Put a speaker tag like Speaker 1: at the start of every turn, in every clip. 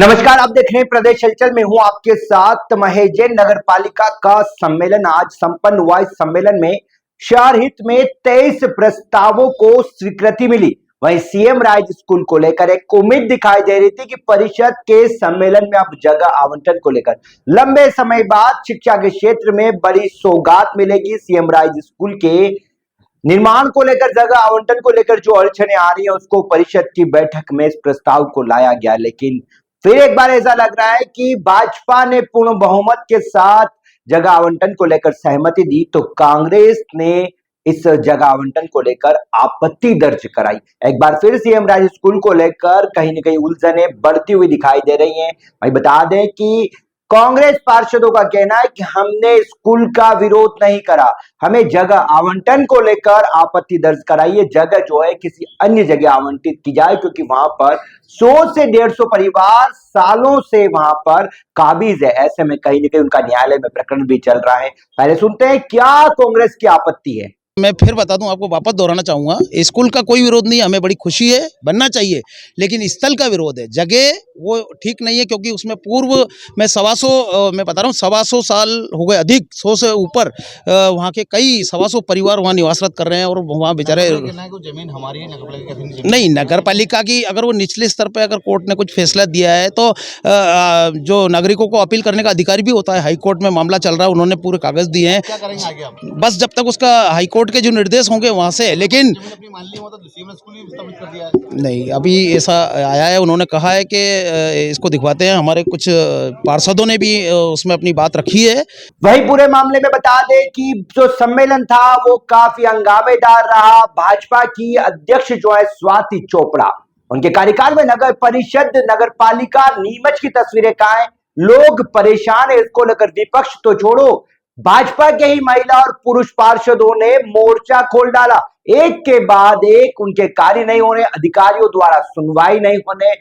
Speaker 1: नमस्कार, आप देख रहे हैं प्रदेश हलचल में हूं आपके साथ महेश जैन। नगर पालिका का सम्मेलन आज संपन्न हुआ। इस सम्मेलन में शहर हित में 23 प्रस्तावों को स्वीकृति मिली। वहीं सीएम राइज स्कूल को लेकर एक उम्मीद दिखाई दे रही थी कि परिषद के सम्मेलन में अब जगह आवंटन को लेकर लंबे समय बाद शिक्षा के क्षेत्र में बड़ी सौगात मिलेगी। सीएम राइज स्कूल के निर्माण को लेकर, जगह आवंटन को लेकर जो अड़चने आ रही है उसको परिषद की बैठक में इस प्रस्ताव को लाया गया। लेकिन फिर एक बार ऐसा लग रहा है कि भाजपा ने पूर्ण बहुमत के साथ जगह आवंटन को लेकर सहमति दी, तो कांग्रेस ने इस जगह आवंटन को लेकर आपत्ति दर्ज कराई। एक बार फिर सीएम राइज स्कूल को लेकर कहीं न कहीं उलझने बढ़ती हुई दिखाई दे रही हैं। वहीं बता दें कि कांग्रेस पार्षदों का कहना है कि हमने स्कूल का विरोध नहीं करा, हमें जगह आवंटन को लेकर आपत्ति दर्ज कराई है। जगह जो है किसी अन्य जगह आवंटित की जाए, क्योंकि वहां पर 100 से 150 परिवार सालों से वहां पर काबिज है। ऐसे में कहीं न कहीं उनका न्यायालय में प्रकरण भी चल रहा है। पहले सुनते हैं क्या कांग्रेस की आपत्ति है।
Speaker 2: मैं फिर बता दूं, आपको वापस दोहराना चाहूँगा, स्कूल का कोई विरोध नहीं, हमें बड़ी खुशी है, बनना चाहिए, लेकिन स्थल का विरोध है। जगह वो ठीक नहीं है, क्योंकि उसमें पूर्व में मैं बता रहा हूँ 125 साल हो गए, अधिक 100 से ऊपर वहाँ के कई 125 परिवार वहाँ निवासरत कर रहे हैं। और वहाँ बेचारे
Speaker 3: जमीन हमारी है,
Speaker 2: नहीं, नगर पालिका की अगर वो निचले स्तर पर अगर कोर्ट ने कुछ फैसला दिया है तो जो नागरिकों को अपील करने का अधिकारी भी होता है। हाईकोर्ट में मामला चल रहा है, उन्होंने पूरे कागज दिए हैं।
Speaker 3: क्या करेंगे आगे आप?
Speaker 2: बस जब तक उसका हाईकोर्ट के जो निर्देश होंगे वहां से। लेकिन नहीं, अभी ऐसा आया है, उन्होंने कहा है कि इसको दिखवाते हैं। हमारे कुछ पार्षदों ने भी उसमें अपनी बात रखी है।
Speaker 1: वही पूरे मामले में बता दें कि जो सम्मेलन था वो काफी हंगामेदार रहा। भाजपा की अध्यक्ष जो है स्वाति चोपड़ा, उनके कार्यकाल में नगर परिषद, नगर पालिका, नीमच की तस्वीरें कहां हैं, लोग परेशान है। इसको लेकर विपक्ष तो छोड़ो, भाजपा के ही महिला और पुरुष पार्षदों ने मोर्चा खोल डाला। एक के बाद एक उनके कार्य नहीं होने, अधिकारियों द्वारा सुनवाई नहीं होने,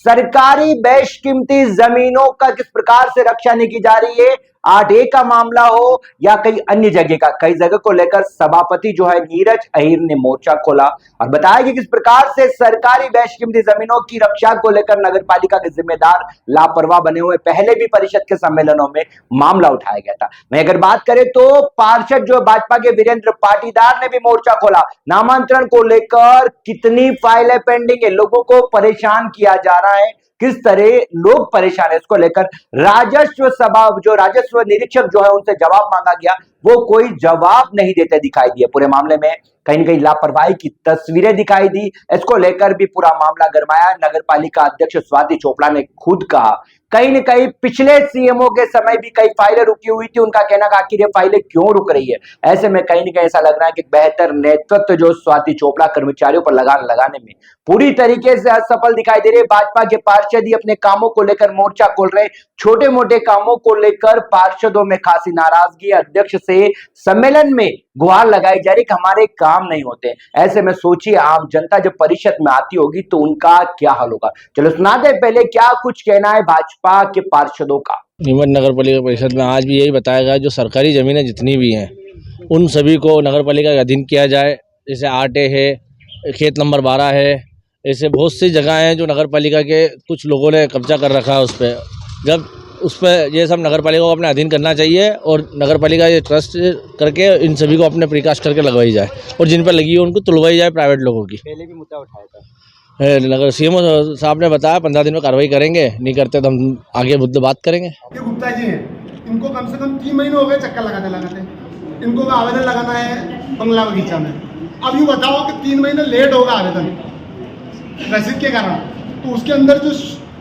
Speaker 1: सरकारी बेशकीमती जमीनों का किस प्रकार से रक्षा नहीं की जा रही है। 8A का मामला हो या कई अन्य जगह का, कई जगह को लेकर सभापति जो है नीरज अहीर ने मोर्चा खोला और बताया कि किस प्रकार से सरकारी बेशकीमती जमीनों की रक्षा को लेकर नगर पालिका के जिम्मेदार लापरवाह बने हुए। पहले भी परिषद के सम्मेलनों में मामला उठाया गया था। मैं अगर बात करें तो पार्षद जो भाजपा के वीरेंद्र पाटीदार ने भी मोर्चा खोला। नामांतरण को लेकर कितनी फाइलें पेंडिंग है, लोगों को परेशान किया जा रहा है, किस तरह लोग परेशान है, इसको लेकर राजस्व सभा जो राजस्व निरीक्षक जो है उनसे जवाब मांगा गया, वो कोई जवाब नहीं देते दिखाई दिए। पूरे मामले में कहीं न कहीं लापरवाही की तस्वीरें दिखाई दी। इसको लेकर भी पूरा मामला गरमाया। नगर पालिका अध्यक्ष स्वाति चोपड़ा ने खुद कहा कहीं न कहीं पिछले सीएमओ के समय भी कई फाइलें रुकी हुई थी। उनका कहना था आखिर ये फाइलें क्यों रुक रही है। ऐसे में कहीं न कहीं ऐसा लग रहा है कि बेहतर नेतृत्व जो स्वाति चोपड़ा कर्मचारियों पर लगाने में पूरी तरीके से असफल दिखाई दे रही है। भाजपा के पार्षद ही अपने कामों को लेकर मोर्चा खोल रहे, छोटे मोटे कामों को लेकर पार्षदों में खासी नाराजगी। अध्यक्ष से सम्मेलन में गुहार लगाई जा रही कि हमारे काम नहीं होते। ऐसे में सोचिए आम जनता जब परिषद में आती होगी तो उनका क्या हाल होगा। चलो सुनाते पहले क्या कुछ कहना है भाजपा के पार्षदों का।
Speaker 4: नीमच नगर पालिका परिषद में आज भी यही बताया गया, जो सरकारी जमीनें जितनी भी हैं उन सभी को नगर पालिका के अधीन किया जाए। जैसे 8A है, खेत नंबर 12 है, ऐसे बहुत सी जगह हैं जो नगर पालिका के कुछ लोगों ने कब्जा कर रखा है उस पर। जब उस पर ये सब नगर पालिका को अपने अधीन करना चाहिए और नगर पालिका ये ट्रस्ट करके इन सभी को अपने प्रिकास्ट करके लगवाई जाए और जिन पर लगी हो उनको तुलवाई जाए प्राइवेट लोगों की।
Speaker 3: पहले भी मुद्दा उठाया था
Speaker 4: नगर सीएमओ साहब ने बताया 15 दिन में कार्रवाई करेंगे, नहीं करते तो हम आगे मुद्दे बात करेंगे।
Speaker 5: ये गुप्ता जी हैं, इनको कम से कम 3 महीने हो गए चक्कर लगाते। इनको आवेदन लगाना है बंगला बगीचा में। अब यूँ बताओ कि 3 महीने लेट होगा आवेदन रसीद के कारण, तो उसके अंदर जो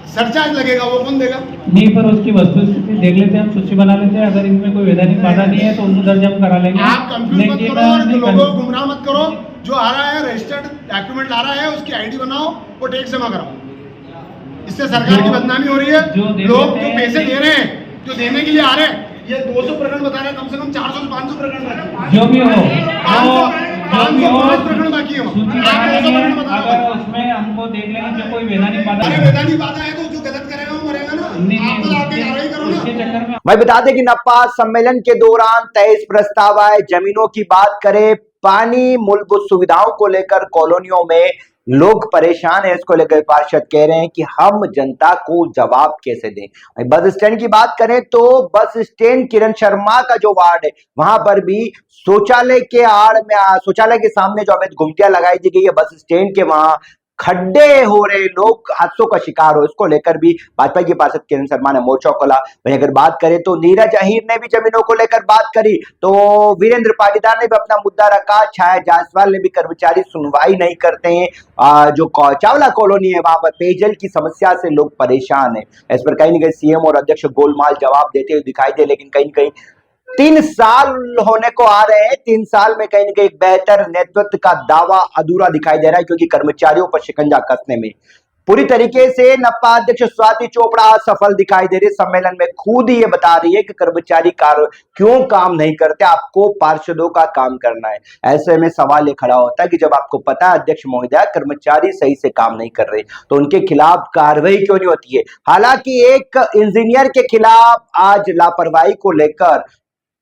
Speaker 5: सरचार्ज लगेगा वो कौन देगा?
Speaker 6: नहीं, पर उसकी वस्तुस्थिति देख लेते हैं, हम सूची बना लेते हैं। अगर इनमें कोई वैधानिक बाधा नहीं है तो उनको दर्ज हम करा लेंगे।
Speaker 5: आप कंफ्यूज मत करो और लोगों को गुमराह मत करो। जो आ रहा है रजिस्टर्ड डॉक्यूमेंट ला रहा है, उसकी ID बनाओ और टैक्स जमा कराओ। इससे सरकार की बदनामी हो रही है। लोग जो पैसे दे रहे हैं, जो देने के लिए आ रहे हैं, ये 200 प्रकरण बता रहे हैं, कम से कम 400 से 500 प्रकरण
Speaker 6: जो भी हो,
Speaker 5: 500 प्रकरण बाकी हो।
Speaker 6: अगर उसमें हमको देख लेंगे जो कोई वैधानिक
Speaker 5: बाधा है तो जो गलत करेगा वो मरेगा ना। आप तो आके कार्रवाई करो ना।
Speaker 1: मैं बता दें कि नपा सम्मेलन के दौरान 23 प्रस्ताव आए। जमीनों की बात करें, पानी, मूलभूत सुविधाओं को लेकर कॉलोनियों में लोग परेशान है, इसको लेकर पार्षद कह रहे हैं कि हम जनता को जवाब कैसे दें। बस स्टैंड की बात करें तो बस स्टैंड किरण शर्मा का जो वार्ड है वहां पर भी शौचालय के आड़ में शौचालय के सामने जो अवैध गुमटियां लगाई दी गई है, बस स्टैंड के वहां खड्डे हो रहे, लोग हादसों का शिकार हो, इसको लेकर भी भाजपा की पार्षद किरण शर्मा ने मोर्चा खोला। वहीं अगर बात करें तो नीरज अहीर ने भी जमीनों को लेकर बात करी, तो वीरेंद्र पाटीदार ने भी अपना मुद्दा रखा, छाया जायसवाल ने भी कर्मचारी सुनवाई नहीं करते हैं। जो चावला कॉलोनी है वहां पर पेयजल की समस्या से लोग परेशान है। इस पर कहीं ना कहीं सीएम और अध्यक्ष गोलमाल जवाब देते हुए दिखाई दे, लेकिन कहीं कहीं 3 साल होने को आ रहे हैं, 3 साल में कहीं ना कहीं बेहतर नेतृत्व का दावा अधूरा दिखाई दे रहा है, क्योंकि कर्मचारियों पर शिकंजा कसने में पूरी तरीके से नपा अध्यक्ष स्वाति चोपड़ा असफल दिखाई दे रही। सम्मेलन में खुद ही ये बता रही है कि कर्मचारी क्यों काम नहीं करते, आपको पार्षदों का काम करना है। ऐसे में सवाल ये खड़ा होता है कि जब आपको पता है अध्यक्ष महोदय कर्मचारी सही से काम नहीं कर रहे, तो उनके खिलाफ कार्रवाई क्यों नहीं होती है। हालांकि एक इंजीनियर के खिलाफ आज लापरवाही को लेकर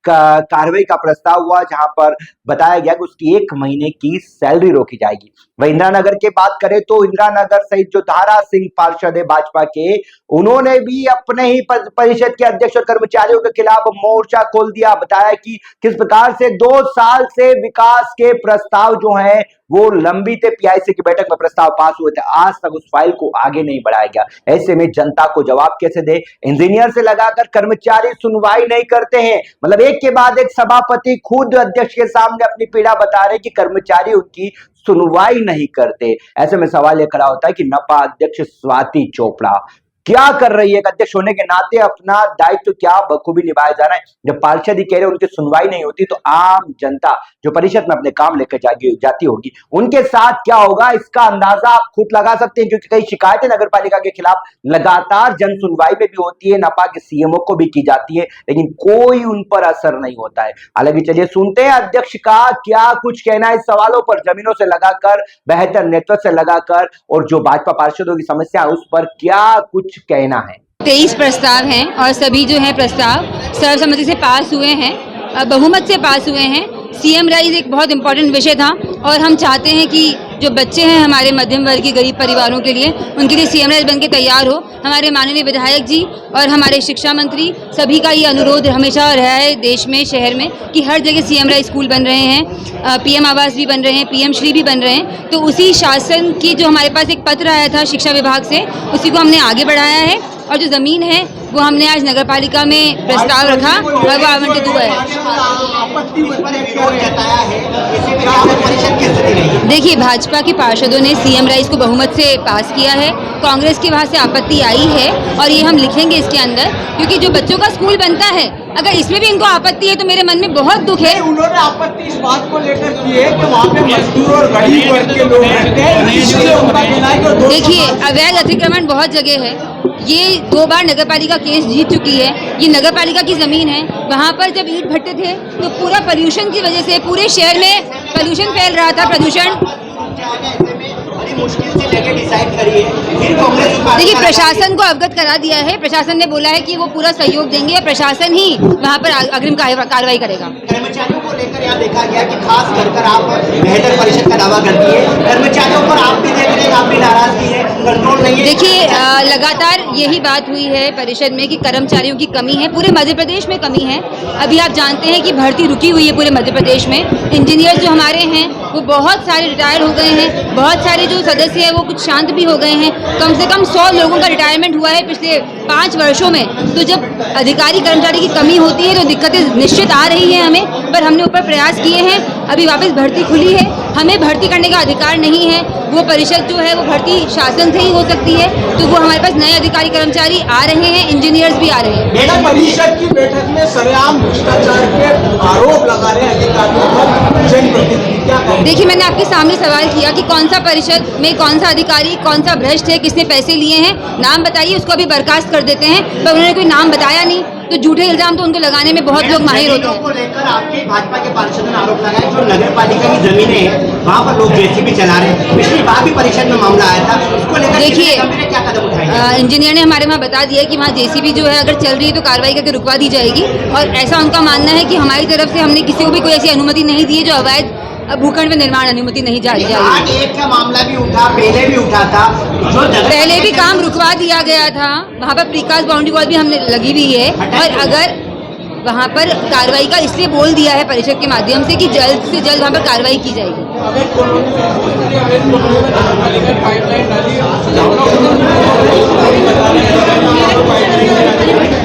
Speaker 1: कार्रवाई का प्रस्ताव हुआ, जहां पर बताया गया कि उसकी 1 महीने की सैलरी रोकी जाएगी। वहीं इंदिरा नगर की बात करें तो इंदिरा नगर सहित जो धारा सिंह पार्षद है भाजपा के, उन्होंने भी अपने ही परिषद के अध्यक्ष और कर्मचारियों के खिलाफ मोर्चा खोल दिया। बताया कि किस प्रकार से 2 साल से विकास के प्रस्ताव जो है वो लंबी थे, पीआईसी की बैठक में प्रस्ताव पास हुए थे, आज तक उस फाइल को आगे नहीं बढ़ाया गया। ऐसे में जनता को जवाब कैसे दे। इंजीनियर से लगाकर कर्मचारी सुनवाई नहीं करते हैं, मतलब एक के बाद एक सभापति खुद अध्यक्ष के सामने अपनी पीड़ा बता रहे कि कर्मचारी उनकी सुनवाई नहीं करते। ऐसे में सवाल यह खड़ा होता है कि नपा अध्यक्ष स्वाति चोपड़ा क्या कर रही है। अध्यक्ष होने के नाते अपना दायित्व क्या बखूबी निभाया जा रहा है। जब पार्षद ही कह रहे उनकी सुनवाई नहीं होती, तो आम जनता जो परिषद में अपने काम लेकर जाती होगी उनके साथ क्या होगा, इसका अंदाजा आप खुद लगा सकते हैं। क्योंकि कई शिकायतें नगर पालिका के खिलाफ लगातार जन सुनवाई में भी होती है, नपा के सीएमओ को भी की जाती है, लेकिन कोई उन पर असर नहीं होता है। हालांकि चलिए सुनते हैं अध्यक्ष का क्या कुछ कहना है इस सवालों पर, जमीनों से लगाकर बेहतर नेतृत्व से लगाकर, और जो भाजपा पार्षदों की समस्या है उस पर क्या कुछ कहना है।
Speaker 7: 23 प्रस्ताव हैं और सभी जो है प्रस्ताव सर्वसम्मति से पास हुए हैं, बहुमत से पास हुए हैं। सीएम राइज एक बहुत इंपॉर्टेंट विषय था और हम चाहते हैं कि जो बच्चे हैं हमारे मध्यम वर्ग के गरीब परिवारों के लिए, उनके लिए सीएम राइज बन के तैयार हो। हमारे माननीय विधायक जी और हमारे शिक्षा मंत्री सभी का ये अनुरोध हमेशा रहा है देश में, शहर में, कि हर जगह सीएम राइज स्कूल बन रहे हैं, पीएम आवास भी बन रहे हैं, पीएम श्री भी बन रहे हैं। तो उसी शासन की जो हमारे पास एक पत्र आया था शिक्षा विभाग से, उसी को हमने आगे बढ़ाया है और जो ज़मीन है वो हमने आज नगर पालिका में प्रस्ताव रखा और वो आवंटित हुआ है। देखिए, भाजपा के पार्षदों ने सीएम राइज को बहुमत से पास किया है, कांग्रेस की वहाँ से आपत्ति आई है और ये हम लिखेंगे इसके अंदर, क्योंकि जो बच्चों का स्कूल बनता है अगर इसमें भी इनको आपत्ति है तो मेरे मन में बहुत दुख है।
Speaker 8: उन्होंने आपत्ति इस बात को लेकर की है कि वहाँ पे मजदूर और गरीब वर्ग के लोग रहते हैं, इसलिए उनका कहना है कि
Speaker 7: देखिए, अवैध अतिक्रमण बहुत जगह है, ये 2 बार नगर पालिका केस जीत चुकी है, ये नगर पालिका की जमीन है। वहाँ पर जब ईंट भट्टे थे तो पूरा पोल्यूशन की वजह से पूरे शहर में पोल्यूशन फैल रहा था। देखिए, प्रशासन को अवगत करा दिया है, प्रशासन ने बोला है कि वो पूरा सहयोग देंगे और प्रशासन ही वहाँ पर अग्रिम कार्रवाई करेगा।
Speaker 9: कर्मचारियों को लेकर यहाँ देखा गया कि खास कर आप बेहतर परिषद का दावा करती है, कर्मचारियों पर आप भी देख रहे हैं, आप भी नाराजगी है, कंट्रोल नहीं है।
Speaker 7: देखिए, लगातार यही बात हुई है परिषद में कि कर्मचारियों की कमी है, पूरे मध्य प्रदेश में कमी है। अभी आप जानते हैं कि भर्ती रुकी हुई है पूरे मध्य प्रदेश में। इंजीनियर जो हमारे हैं वो बहुत सारे रिटायर हो गए हैं, बहुत सारे जो सदस्य हैं वो कुछ शांत भी हो गए हैं। कम से कम 100 लोगों का रिटायरमेंट हुआ है पिछले 5 वर्षों में। तो जब अधिकारी कर्मचारी की कमी होती है तो दिक्कतें निश्चित आ रही हैं हमें, पर हमने ऊपर प्रयास किए हैं। अभी वापस भर्ती खुली है, हमें भर्ती करने का अधिकार नहीं है, वो परिषद जो है वो भर्ती शासन से ही हो सकती है। तो वो हमारे पास नए अधिकारी कर्मचारी आ रहे हैं, इंजीनियर्स भी आ रहे हैं।
Speaker 8: मेरा परिषद की बैठक में सरेआम भ्रष्टाचार के आरोप लगा रहे अधिकारियों पर जनप्रतिनिधि, क्या कहें?
Speaker 7: देखिए, मैंने आपके सामने सवाल किया कि कौन सा परिषद में कौन सा अधिकारी कौन सा भ्रष्ट है, किसने पैसे लिए हैं, नाम बताइए, उसको अभी बर्खास्त कर देते हैं। पर उन्होंने कोई नाम बताया नहीं, तो झूठे इल्जाम तो उनको लगाने में बहुत लोग माहिर होते हैं।
Speaker 9: को लेकर आपके भाजपा के पार्षदों ने आरोप लगाया जो नगर पालिका की जमीनें हैं वहाँ पर लोग जेसीबी चला रहे हैं। पिछली बार भी परिषद में मामला आया था, उसको लेकर
Speaker 7: देखिए,
Speaker 9: क्या कदम उठाएंगे?
Speaker 7: इंजीनियर ने हमारे वहाँ बता दिया कि वहाँ जेसीबी जो है अगर चल रही है तो कार्रवाई करके रुकवा दी जाएगी। और ऐसा उनका मानना है कि हमारी तरफ से हमने किसी को भी कोई ऐसी अनुमति नहीं दी है जो अवैध भूखंड में निर्माण अनुमति नहीं जारी
Speaker 9: आज
Speaker 7: जाएगी।
Speaker 9: एक का मामला भी उठा, पहले भी उठा था, जो जगह
Speaker 7: पहले भी काम रुकवा दिया गया था, वहाँ पर प्रीकास्ट बाउंड्री वॉल भी हमने लगी हुई है, और अगर वहाँ पर कार्रवाई का इसलिए बोल दिया है परिषद के माध्यम से कि जल्द से जल्द वहाँ पर कार्रवाई की जाएगी।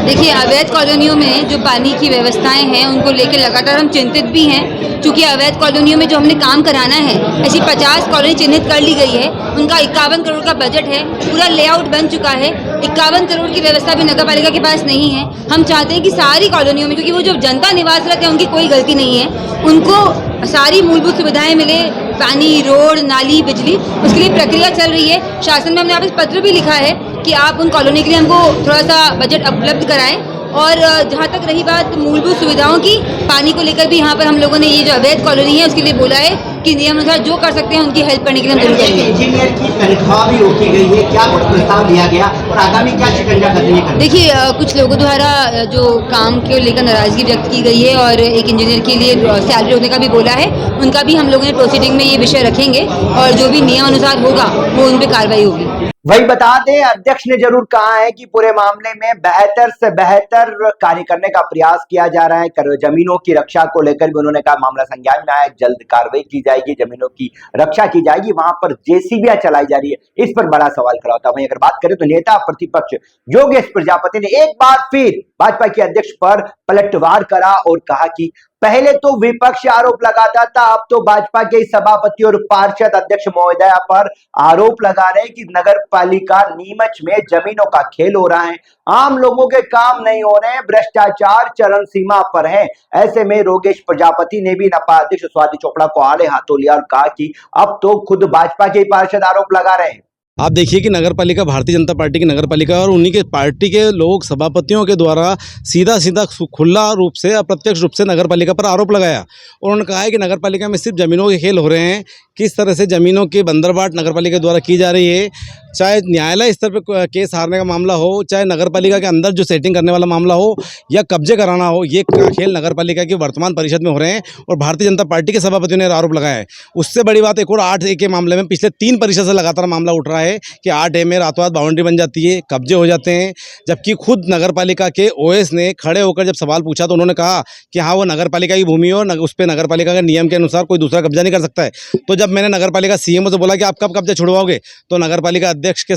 Speaker 7: देखिए, अवैध कॉलोनियों में जो पानी की व्यवस्थाएं हैं उनको लेकर लगातार हम चिंतित भी हैं, क्योंकि अवैध कॉलोनियों में जो हमने काम कराना है, ऐसी 50 कॉलोनी चिन्हित कर ली गई है, उनका 51 करोड़ का बजट है, पूरा लेआउट बन चुका है, 51 करोड़ की व्यवस्था भी नगर पालिका के पास नहीं है। हम चाहते हैं कि सारी कॉलोनियों में, क्योंकि वो जो जनता निवासरत है उनकी कोई गलती नहीं है, उनको सारी मूलभूत सुविधाएं मिले, पानी, रोड, नाली, बिजली, उसके लिए प्रक्रिया चल रही है। शासन में हमने आपस पत्र भी लिखा है कि आप उन कॉलोनी के लिए हमको थोड़ा सा बजट उपलब्ध कराएं। और जहाँ तक रही बात मूलभूत सुविधाओं की, पानी को लेकर भी यहाँ पर हम लोगों ने ये जो अवैध कॉलोनी है उसके लिए बोला है कि नियम अनुसार जो कर सकते हैं उनकी हेल्प करने के लिए हम जरूर करेंगे।
Speaker 9: इंजीनियर की तनख्वाह भी रोकी गई है, क्या कुछ प्रस्ताव दिया गया और आगामी क्या शिकंजा कसनी है?
Speaker 7: देखिए, कुछ लोगों द्वारा जो काम के लेकर नाराजगी व्यक्त की गई है और एक इंजीनियर के लिए सैलरी रोकने का भी बोला है, उनका भी हम लोगों ने प्रोसीडिंग में ये विषय रखेंगे और जो भी नियम अनुसार होगा वो उन पर कार्रवाई होगी।
Speaker 1: वही बता दें, अध्यक्ष ने जरूर कहा है कि पूरे मामले में बेहतर से बेहतर कार्य करने का प्रयास किया जा रहा है। जमीनों की रक्षा को लेकर भी उन्होंने कहा मामला संज्ञान में आया, जल्द कार्रवाई की जाएगी, जमीनों की रक्षा की जाएगी। वहां पर जेसीबीयां चलाई जा रही है, इस पर बड़ा सवाल खड़ा होता है। वहीं अगर बात करें तो नेता प्रतिपक्ष योगेश प्रजापति ने एक बार फिर भाजपा के अध्यक्ष पर पलटवार करा और कहा कि पहले तो विपक्ष आरोप लगाता था, अब तो भाजपा के सभापति और पार्षद अध्यक्ष महोदया पर आरोप लगा रहे हैं कि नगर पालिका नीमच में जमीनों का खेल हो रहा है, आम लोगों के काम नहीं हो रहे हैं, भ्रष्टाचार चरम सीमा पर है। ऐसे में योगेश प्रजापति ने भी नपा अध्यक्ष स्वाति चोपड़ा को आड़े हाथों लिया और कहा कि अब तो खुद भाजपा के पार्षद आरोप लगा रहे हैं।
Speaker 10: आप देखिए कि नगर पालिका भारतीय जनता पार्टी की नगर पालिका और उन्हीं के पार्टी के लोग सभापतियों के द्वारा सीधा खुला रूप से अप्रत्यक्ष रूप से नगर पालिका पर आरोप लगाया और उन्होंने कहा है कि नगर पालिका में सिर्फ ज़मीनों के खेल हो रहे हैं। किस तरह से ज़मीनों की बंदरबाट नगर पालिका द्वारा की जा रही है, चाहे न्यायालय स्तर पर केस हारने का मामला हो, चाहे नगर पालिका के अंदर जो सेटिंग करने वाला मामला हो या कब्जे कराना हो, ये खेल नगर पालिका की वर्तमान परिषद में हो रहे हैं और भारतीय जनता पार्टी के सभापतियों ने आरोप लगाया है। उससे बड़ी बात एक और 8A के मामले में पिछले 3 परिषद से लगातार मामला उठ रहा है कि 8A में रातों रात बाउंड्री बन जाती है, कब्जे हो जाते हैं, जबकि खुद नगर पालिका के OS ने खड़े होकर जब सवाल पूछा तो उन्होंने कहा कि हाँ वो नगर पालिका की भूमि हो, उस पर नगर पालिका के नियम के अनुसार कोई दूसरा कब्जा नहीं कर सकता है। तो जब मैंने नगर पालिका CMO से बोला कि आप कब कब्जा छुड़वाओगे, तो नगर पालिका अध्यक्ष के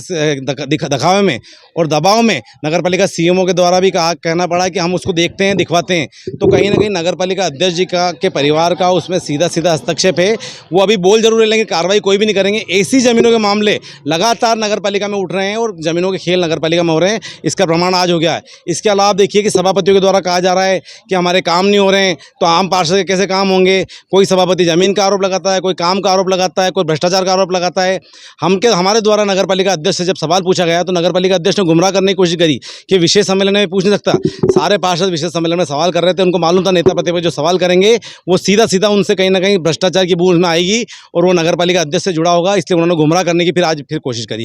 Speaker 10: दिखावे में और दबाव में नगर पालिका CMO के द्वारा भी कहना पड़ा कि हम उसको देखते हैं, दिखवाते हैं। तो कहीं ना कहीं नगर पालिका अध्यक्ष जी के परिवार का उसमें सीधा हस्तक्षेप है। वो अभी बोल जरूर रहे लेकिन कार्रवाई कोई भी नहीं करेंगे। ऐसी जमीनों के मामले लगातार नगर पालिका में उठ रहे हैं और जमीनों के खेल नगर पालिका में हो रहे हैं, इसका प्रमाण आज हो गया है। इसके अलावा देखिए कि सभापतियों के द्वारा कहा जा रहा है कि हमारे काम नहीं हो रहे हैं, तो आम पार्षद के कैसे काम होंगे। कोई सभापति जमीन का आरोप लगाता है, कोई काम का आरोप लगाता है, कोई भ्रष्टाचार का आरोप लगाता है। हमारे द्वारा नगर पालिका अध्यक्ष से जब सवाल पूछा गया तो नगर पालिका अध्यक्ष ने गुमराह करने की कोशिश करी कि विशेष सम्मेलन में पूछ नहीं सकता। सारे पार्षद विशेष सम्मेलन में सवाल कर रहे थे, उनको मालूम था नेता प्रतिपक्ष जो सवाल करेंगे वो सीधा उनसे कहीं ना कहीं भ्रष्टाचार की बूंद में आएगी और वो नगर पालिका अध्यक्ष से जुड़ा होगा, इसलिए उन्होंने गुमराह करने की फिर आज कोशिश करी है।